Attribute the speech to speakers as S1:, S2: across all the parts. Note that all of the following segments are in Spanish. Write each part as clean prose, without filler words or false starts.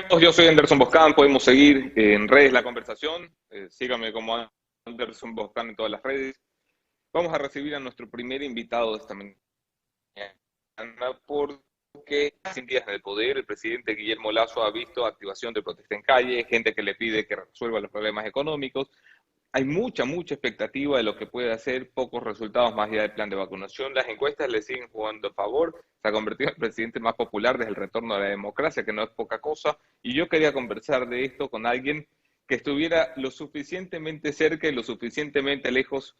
S1: vemos, yo soy Anderson Boscan, podemos seguir en redes la conversación, síganme como Anderson Boscan en todas las redes. Vamos a recibir a nuestro primer invitado de esta mañana, porque sin días en el poder, el presidente Guillermo Lasso ha visto activación de protesta en calle, gente que le pide que resuelva los problemas económicos. Hay mucha expectativa de lo que puede hacer, pocos resultados más allá del plan de vacunación. Las encuestas le siguen jugando a favor, se ha convertido en el presidente más popular desde el retorno a la democracia, que no es poca cosa, y yo quería conversar de esto con alguien que estuviera lo suficientemente cerca y lo suficientemente lejos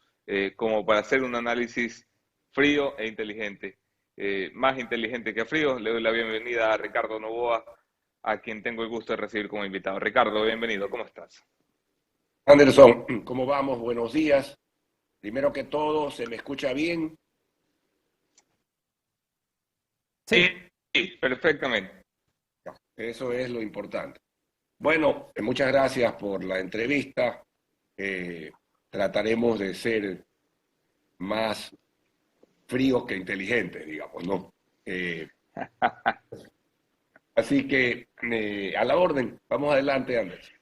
S1: como para hacer un análisis frío e inteligente. Más inteligente que frío, le doy la bienvenida a Ricardo Novoa, a quien tengo el gusto de recibir como invitado. Ricardo, bienvenido, ¿cómo estás?
S2: Anderson, ¿cómo vamos? Buenos días. Primero que todo, ¿se me escucha bien?
S1: Sí, perfectamente.
S2: Eso es lo importante. Bueno, muchas gracias por la entrevista. Trataremos de ser más fríos que inteligentes, digamos, ¿no? Así que a la orden. Vamos adelante, Anderson.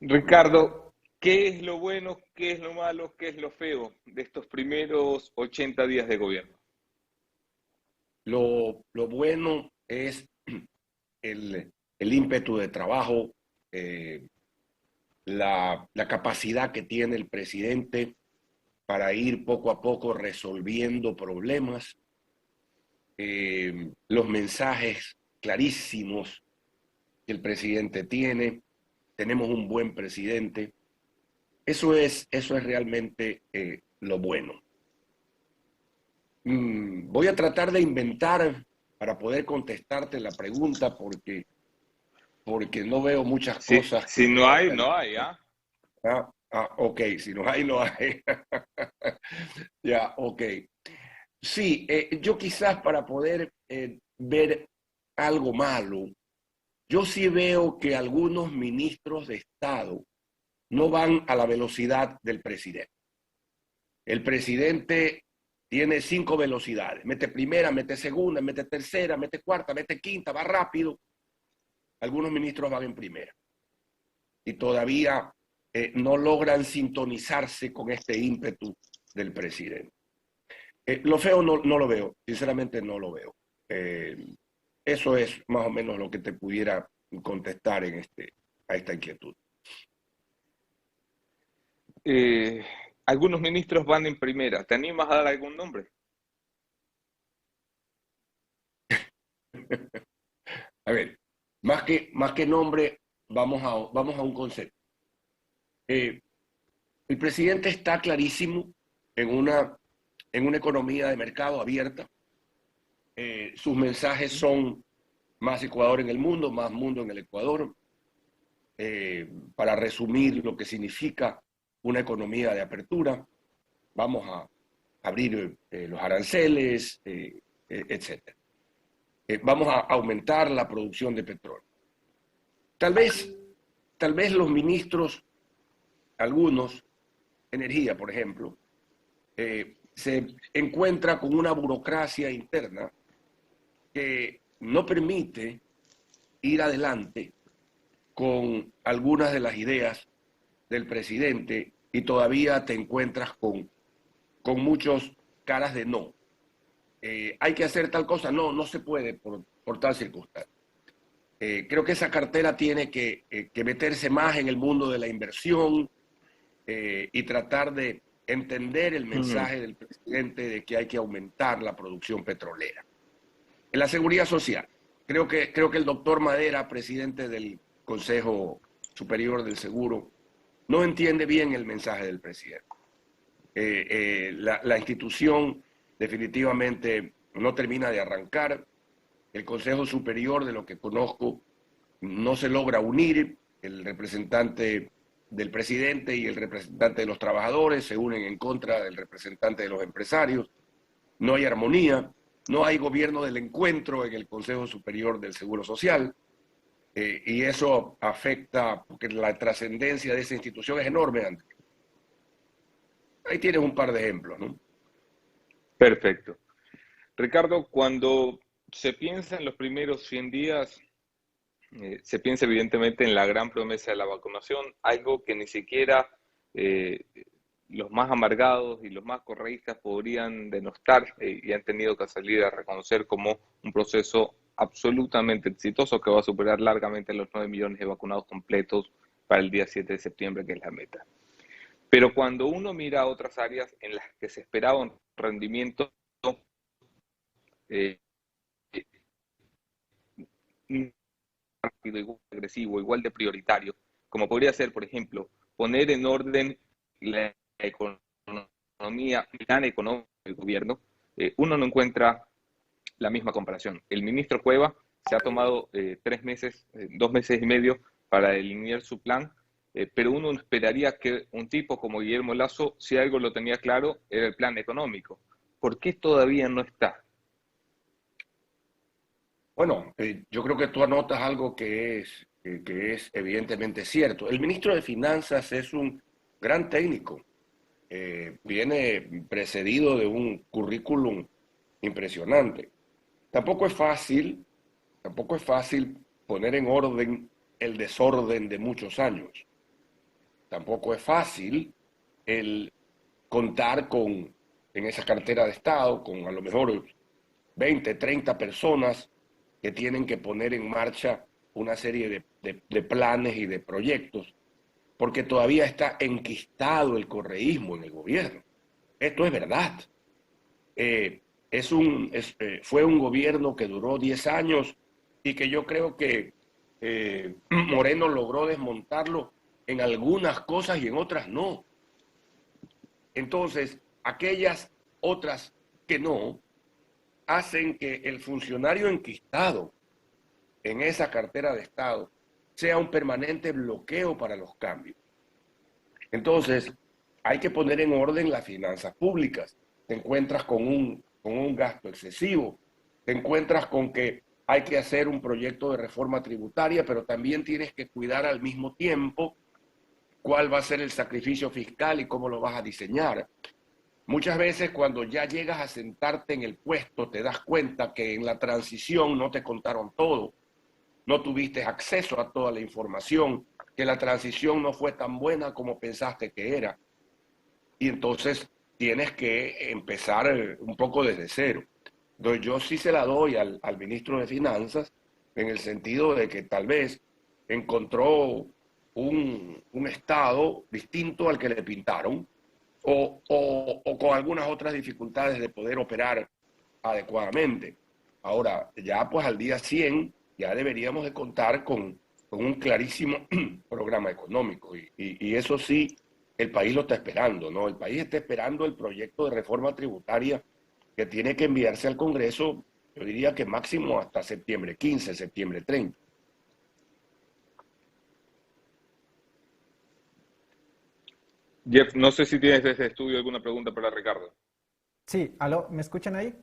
S1: Ricardo, ¿qué es lo bueno, qué es lo malo, qué es lo feo de estos primeros 80 días de gobierno?
S2: Lo bueno es el ímpetu de trabajo, la capacidad que tiene el presidente para ir poco a poco resolviendo problemas, los mensajes clarísimos que el presidente tiene. Tenemos un buen presidente. Eso es realmente lo bueno. Voy a tratar de inventar para poder contestarte la pregunta porque no veo muchas cosas que
S1: Si no hay,
S2: puedan.
S1: no hay, ¿ah?
S2: Ok, si no hay, no hay. Ya, ok. Sí, yo quizás para poder ver algo malo, yo sí veo que algunos ministros de Estado no van a la velocidad del presidente. El presidente tiene 5 velocidades. Mete primera, mete segunda, mete tercera, mete cuarta, mete quinta, va rápido. Algunos ministros van en primera. Y todavía no logran sintonizarse con este ímpetu del presidente. Lo feo no lo veo, sinceramente no lo veo. Eso es más o menos lo que te pudiera contestar a esta inquietud.
S1: Algunos ministros van en primera. ¿Te animas a dar algún nombre?
S2: A ver, más que nombre, vamos a un concepto. El presidente está clarísimo en una economía de mercado abierta. Sus mensajes son más Ecuador en el mundo, más mundo en el Ecuador. Para resumir lo que significa una economía de apertura, vamos a abrir los aranceles, etc. Vamos a aumentar la producción de petróleo. Tal vez los ministros, algunos, energía, por ejemplo, se encuentra con una burocracia interna que no permite ir adelante con algunas de las ideas del presidente y todavía te encuentras con muchos caras de no. Hay que hacer tal cosa, no se puede por tal circunstancia. Creo que esa cartera tiene que meterse más en el mundo de la inversión y tratar de entender el mensaje del presidente de que hay que aumentar la producción petrolera. En la seguridad social, creo que el doctor Madera, presidente del Consejo Superior del Seguro, no entiende bien el mensaje del presidente. La institución definitivamente no termina de arrancar. El Consejo Superior, de lo que conozco, no se logra unir. El representante del presidente y el representante de los trabajadores se unen en contra del representante de los empresarios. No hay armonía, no hay gobierno del encuentro en el Consejo Superior del Seguro Social. Y eso afecta, porque la trascendencia de esa institución es enorme, Andrés. Ahí tienes un par de ejemplos, ¿no?
S1: Perfecto. Ricardo, cuando se piensa en los primeros 100 días, Se piensa evidentemente en la gran promesa de la vacunación, algo que ni siquiera eh, los más amargados y los más correístas podrían denostar y han tenido que salir a reconocer como un proceso absolutamente exitoso que va a superar largamente los 9 millones de vacunados completos para el día 7 de septiembre, que es la meta. Pero cuando uno mira a otras áreas en las que se esperaba un rendimiento eh, rápido, igual de agresivo, igual de prioritario, como podría ser, por ejemplo, poner en orden la economía, el plan económico del gobierno, uno no encuentra la misma comparación. El ministro Cueva se ha tomado 3 meses, 2 meses y medio para delinear su plan, pero uno esperaría que un tipo como Guillermo Lasso, si algo lo tenía claro, era el plan económico. ¿Por qué todavía no está?
S2: Bueno, yo creo que tú anotas algo que es evidentemente cierto. El ministro de Finanzas es un gran técnico. Viene precedido de un currículum impresionante. Tampoco es fácil, tampoco es fácil poner en orden el desorden de muchos años. Tampoco es fácil el contar con, en esa cartera de Estado, con a lo mejor 20, 30 personas que tienen que poner en marcha una serie de planes y de proyectos, porque todavía está enquistado el correísmo en el gobierno. Esto es verdad. Fue un gobierno que duró 10 años y que yo creo que Moreno logró desmontarlo en algunas cosas y en otras no. Entonces, aquellas otras que no, hacen que el funcionario enquistado en esa cartera de Estado sea un permanente bloqueo para los cambios. Entonces, hay que poner en orden las finanzas públicas. Te encuentras con un gasto excesivo, te encuentras con que hay que hacer un proyecto de reforma tributaria, pero también tienes que cuidar al mismo tiempo cuál va a ser el sacrificio fiscal y cómo lo vas a diseñar. Muchas veces cuando ya llegas a sentarte en el puesto te das cuenta que en la transición no te contaron todo, no tuviste acceso a toda la información, que la transición no fue tan buena como pensaste que era. Y entonces tienes que empezar un poco desde cero. Entonces yo sí se la doy al ministro de Finanzas en el sentido de que tal vez encontró un estado distinto al que le pintaron, o con algunas otras dificultades de poder operar adecuadamente. Ahora, ya pues al día 100 ya deberíamos de contar con un clarísimo programa económico y eso sí, el país lo está esperando, ¿no? El país está esperando el proyecto de reforma tributaria que tiene que enviarse al Congreso, yo diría que máximo hasta septiembre 15, septiembre 30.
S1: Jeff, no sé si tienes desde estudio alguna pregunta para Ricardo.
S3: Sí, aló, ¿me escuchan ahí?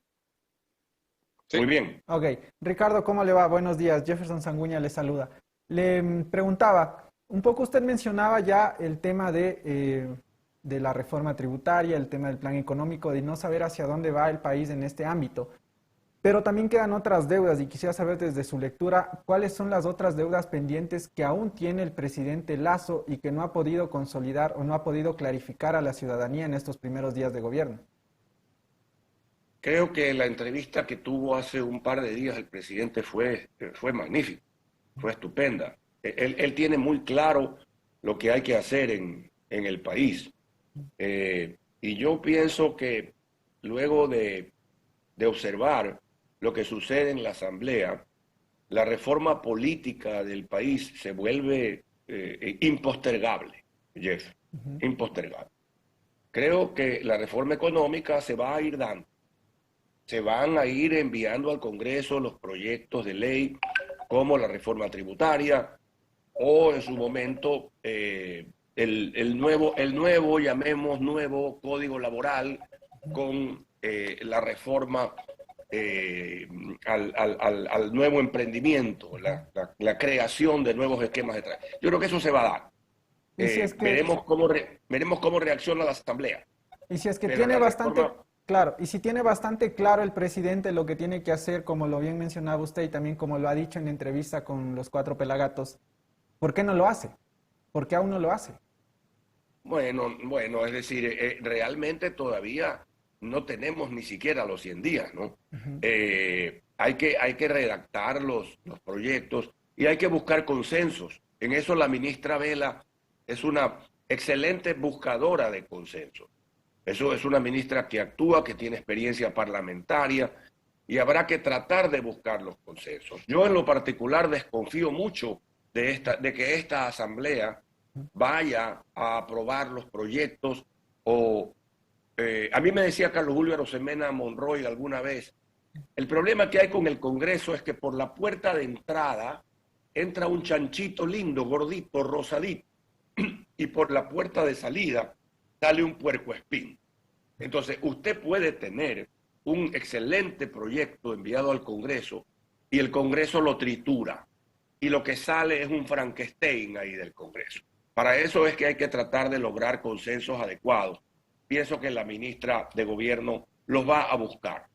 S1: Sí.
S2: Muy bien.
S3: Ok, Ricardo, ¿cómo le va? Buenos días, Jefferson Sanguña le saluda. Le preguntaba, un poco usted mencionaba ya el tema de la reforma tributaria, el tema del plan económico, de no saber hacia dónde va el país en este ámbito. Pero también quedan otras deudas y quisiera saber desde su lectura cuáles son las otras deudas pendientes que aún tiene el presidente Lasso y que no ha podido consolidar o no ha podido clarificar a la ciudadanía en estos primeros días de gobierno.
S2: Creo que la entrevista que tuvo hace un par de días el presidente fue magnífica, fue estupenda. Él tiene muy claro lo que hay que hacer en el país. Y yo pienso que luego de observar lo que sucede en la Asamblea, la reforma política del país se vuelve impostergable, Jeff, impostergable. Creo que la reforma económica se va a ir dando. Se van a ir enviando al Congreso los proyectos de ley como la reforma tributaria o en su momento el nuevo, llamemos nuevo código laboral con la reforma al nuevo emprendimiento, la creación de nuevos esquemas de trabajo. Yo creo que eso se va a dar.
S3: Y si es que,
S2: veremos cómo reacciona la Asamblea.
S3: y si es que
S2: Pero
S3: tiene
S2: la
S3: bastante,
S2: reforma
S3: Claro, y si tiene bastante claro el presidente lo que tiene que hacer, como lo bien mencionaba usted y también como lo ha dicho en entrevista con los Cuatro Pelagatos, ¿por qué no lo hace? ¿Por qué aún no lo hace?
S2: Bueno, es decir, realmente todavía no tenemos ni siquiera los 100 días, ¿no?
S3: Ujú.
S2: Hay que redactar los proyectos y hay que buscar consensos. En eso la ministra Vela es una excelente buscadora de consensos. Eso es una ministra que actúa, que tiene experiencia parlamentaria y habrá que tratar de buscar los consensos. Yo en lo particular desconfío mucho de que esta asamblea vaya a aprobar los proyectos o a mí me decía Carlos Julio Arosemena Monroy alguna vez, el problema que hay con el Congreso es que por la puerta de entrada entra un chanchito lindo, gordito, rosadito, y por la puerta de salida sale un puercoespín. Entonces, usted puede tener un excelente proyecto enviado al Congreso y el Congreso lo tritura y lo que sale es un Frankenstein ahí del Congreso. Para eso es que hay que tratar de lograr consensos adecuados. Pienso que la ministra de Gobierno los va a buscar.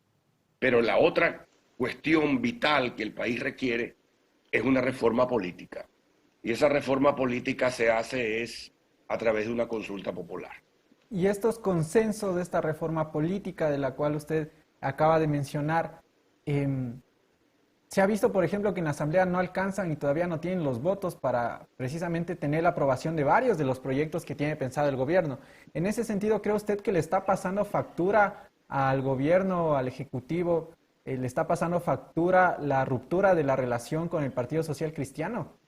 S2: Pero la otra cuestión vital que el país requiere es una reforma política. Y esa reforma política se hace es a través de una consulta popular.
S3: Y estos consensos de esta reforma política de la cual usted acaba de mencionar, se ha visto, por ejemplo, que en la Asamblea no alcanzan y todavía no tienen los votos para precisamente tener la aprobación de varios de los proyectos que tiene pensado el gobierno. En ese sentido, ¿cree usted que le está pasando factura al gobierno, al Ejecutivo, le está pasando factura la ruptura de la relación con el Partido Social Cristiano?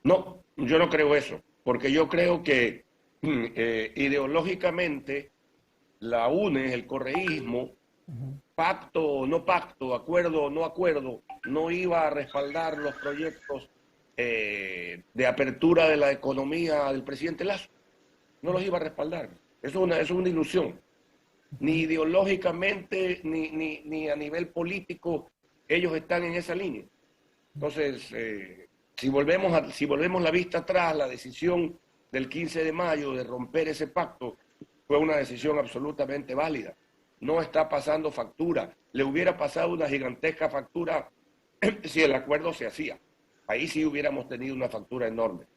S2: No, yo no creo eso, porque yo creo que ideológicamente la UNE, el correísmo, pacto o no pacto, acuerdo o no acuerdo, no iba a respaldar los proyectos de apertura de la economía del presidente Lazo. No los iba a respaldar. Eso es una ilusión. Ni ideológicamente, ni a nivel político, ellos están en esa línea. Entonces, si volvemos la vista atrás, la decisión del 15 de mayo de romper ese pacto fue una decisión absolutamente válida. No está pasando factura. Le hubiera pasado una gigantesca factura si el acuerdo se hacía. Ahí sí hubiéramos tenido una factura enorme.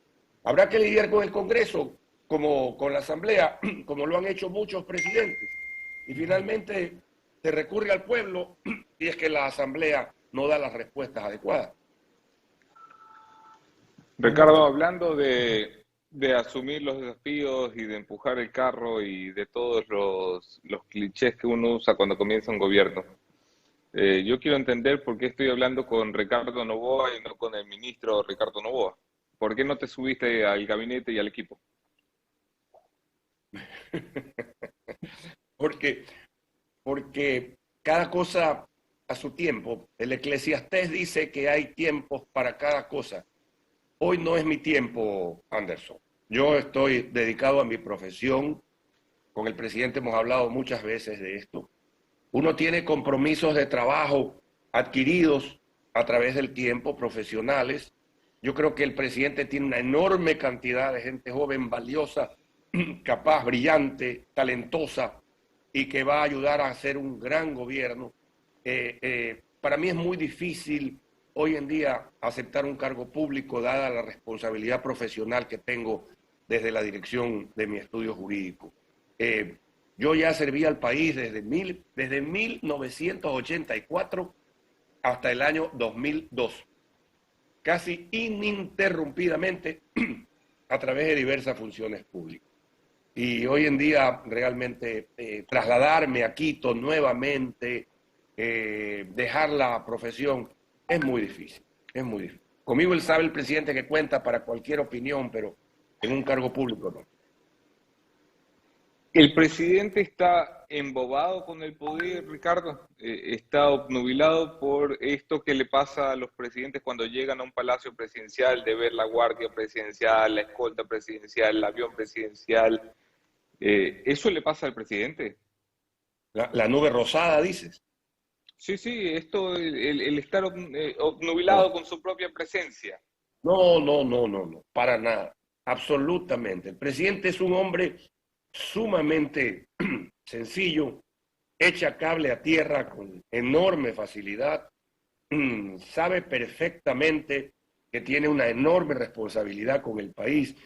S2: Habrá que lidiar con el Congreso, como con la Asamblea, como lo han hecho muchos presidentes. Y finalmente se recurre al pueblo y es que la Asamblea no da las respuestas adecuadas.
S3: Bueno,
S1: Ricardo, hablando de asumir los desafíos y de empujar el carro y de todos los clichés que uno usa cuando comienza un gobierno, yo quiero entender por qué estoy hablando con Ricardo Noboa y no con el ministro Ricardo Noboa. ¿Por qué no te subiste al gabinete y al equipo?
S2: Porque, porque cada cosa a su tiempo. El Eclesiastés dice que hay tiempos para cada cosa. Hoy no es mi tiempo, Anderson. Yo estoy dedicado a mi profesión. Con el presidente hemos hablado muchas veces de esto. Uno tiene compromisos de trabajo adquiridos a través del tiempo, profesionales. Yo creo que el presidente tiene una enorme cantidad de gente joven, valiosa, capaz, brillante, talentosa y que va a ayudar a hacer un gran gobierno. Para mí es muy difícil hoy en día aceptar un cargo público dada la responsabilidad profesional que tengo desde la dirección de mi estudio jurídico. Yo ya serví al país desde 1984 hasta el año 2002, casi ininterrumpidamente a través de diversas funciones públicas. Y hoy en día realmente trasladarme a Quito nuevamente, dejar la profesión, es muy difícil, es muy difícil. Conmigo él sabe el presidente que cuenta para cualquier opinión, pero en un cargo público no.
S1: ¿El presidente está embobado con el poder, Ricardo? ¿Está obnubilado por esto que le pasa a los presidentes cuando llegan a un palacio presidencial, de ver la guardia presidencial, la escolta presidencial, el avión presidencial? ¿Eso le pasa al presidente?
S2: La nube rosada, dices.
S1: Sí, sí, esto, el estar obnubilado
S2: No,
S1: con su propia presencia.
S2: no, para nada, absolutamente. El presidente es un hombre sumamente sencillo, echa cable a tierra con enorme facilidad, sabe perfectamente que tiene una enorme responsabilidad con el país.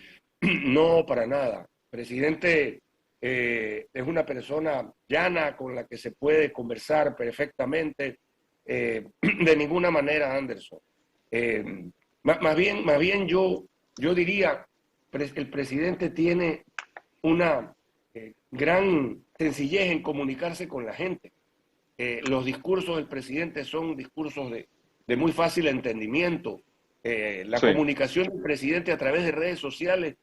S2: No, para nada. El presidente es una persona llana con la que se puede conversar perfectamente. De ninguna manera, Anderson. Más bien yo diría que el presidente tiene una gran sencillez en comunicarse con la gente. Los discursos del presidente son discursos de muy fácil entendimiento. La
S1: Sí.
S2: comunicación del presidente a través de redes sociales.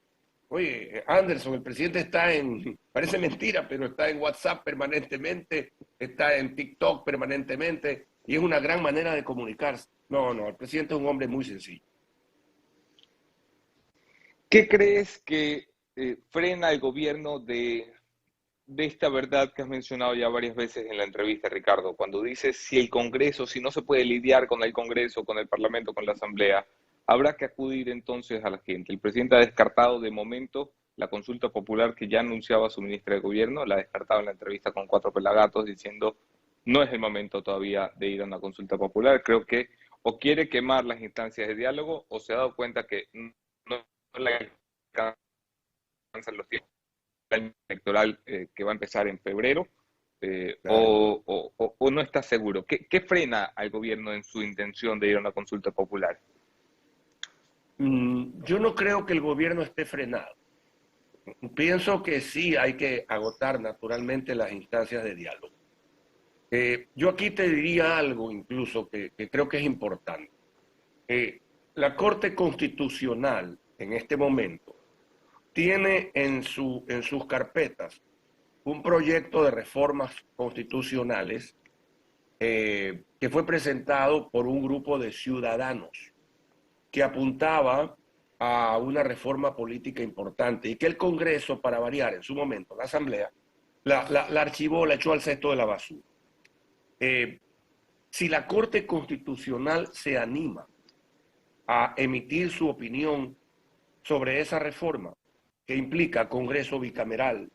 S2: Oye, Anderson, el presidente está parece mentira, pero está en WhatsApp permanentemente, está en TikTok permanentemente, y es una gran manera de comunicarse. No, el presidente es un hombre muy sencillo.
S1: ¿Qué crees que frena el gobierno de esta verdad que has mencionado ya varias veces en la entrevista, Ricardo? Cuando dices si el Congreso, si no se puede lidiar con el Congreso, con el Parlamento, con la Asamblea, habrá que acudir entonces a la gente. El presidente ha descartado de momento la consulta popular que ya anunciaba su ministra de Gobierno, la ha descartado en la entrevista con Cuatro Pelagatos diciendo no es el momento todavía de ir a una consulta popular. Creo que o quiere quemar las instancias de diálogo o se ha dado cuenta que no le alcanzan los tiempos electoral que va a empezar en febrero,
S2: Claro.
S1: o no está seguro. ¿Qué frena al gobierno en su intención de ir a una consulta popular?
S2: Yo no creo que el gobierno esté frenado. Pienso que sí hay que agotar naturalmente las instancias de diálogo. Yo aquí te diría algo incluso que creo que es importante. La Corte Constitucional en este momento tiene en sus carpetas un proyecto de reformas constitucionales que fue presentado por un grupo de ciudadanos que apuntaba a una reforma política importante y que el Congreso, para variar en su momento, la Asamblea, la archivó, la echó al cesto de la basura. Si la Corte Constitucional se anima a emitir su opinión sobre esa reforma, que implica Congreso bicameral,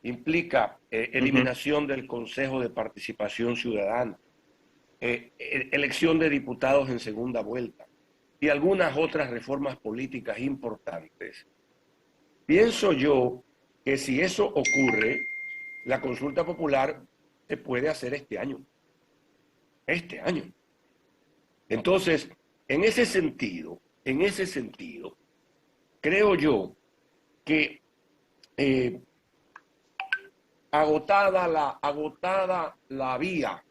S2: implica eliminación del Consejo de Participación Ciudadana, elección de diputados en segunda vuelta y algunas otras reformas políticas importantes. Pienso yo que si eso ocurre, la consulta popular se puede hacer este año. Este año. Entonces, en ese sentido, creo yo que agotada la vía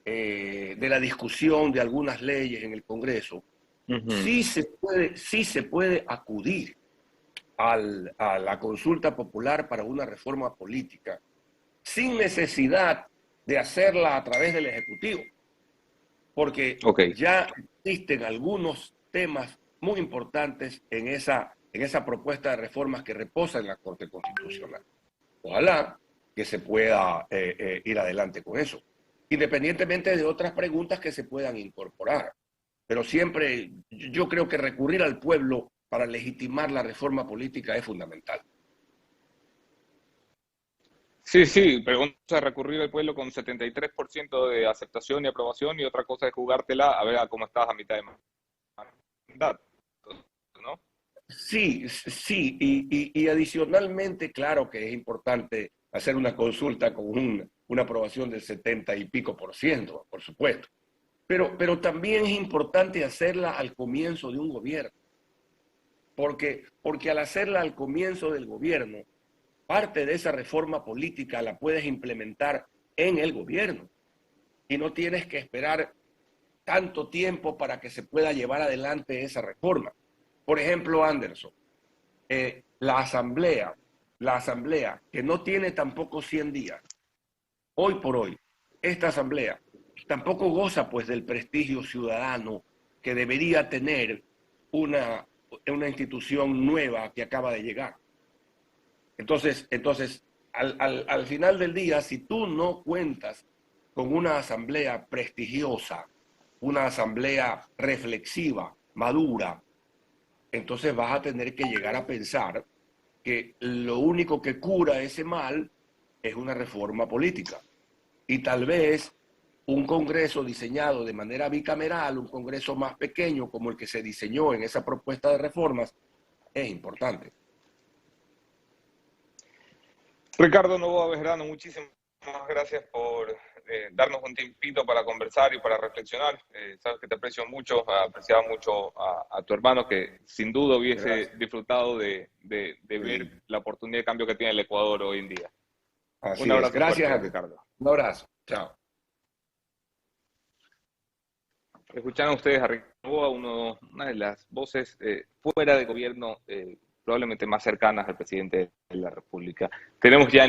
S2: de la discusión de algunas leyes en el Congreso, sí se puede acudir a la consulta popular para una reforma política sin necesidad de hacerla a través del Ejecutivo, porque ya existen algunos temas muy importantes en esa propuesta de reformas que reposa en la Corte Constitucional. Ojalá que se pueda ir adelante con eso, independientemente de otras preguntas que se puedan incorporar. Pero siempre yo creo que recurrir al pueblo para legitimar la reforma política es fundamental.
S1: Sí, pero una cosa es recurrir al pueblo con 73% de aceptación y aprobación y otra cosa es jugártela a ver a cómo estás a mitad de mandato, ¿no?
S2: Sí, y adicionalmente, claro que es importante hacer una consulta con una aprobación del 70 y pico por ciento, por supuesto. Pero también es importante hacerla al comienzo de un gobierno, porque al hacerla al comienzo del gobierno, parte de esa reforma política la puedes implementar en el gobierno y no tienes que esperar tanto tiempo para que se pueda llevar adelante esa reforma. Por ejemplo, Anderson, la asamblea, que no tiene tampoco 100 días, hoy por hoy, esta asamblea tampoco goza pues del prestigio ciudadano que debería tener una institución nueva que acaba de llegar. Entonces al final del día, si tú no cuentas con una asamblea prestigiosa, una asamblea reflexiva, madura, entonces vas a tener que llegar a pensar que lo único que cura ese mal es una reforma política. Y tal vez un Congreso diseñado de manera bicameral, un Congreso más pequeño como el que se diseñó en esa propuesta de reformas, es importante.
S1: Ricardo Novoa Bejarano, muchísimas gracias por darnos un tiempito para conversar y para reflexionar. Sabes que te aprecio mucho, apreciaba mucho a tu hermano, que sin duda hubiese disfrutado de ver la oportunidad de cambio que tiene el Ecuador hoy en día.
S2: Así
S1: Un abrazo
S2: es. Gracias,
S1: fuerte, Ricardo.
S2: Un abrazo. Chao.
S1: Escucharon ustedes a Ricardo Novoa, una de las voces fuera de gobierno probablemente más cercanas al presidente de la República. Tenemos ya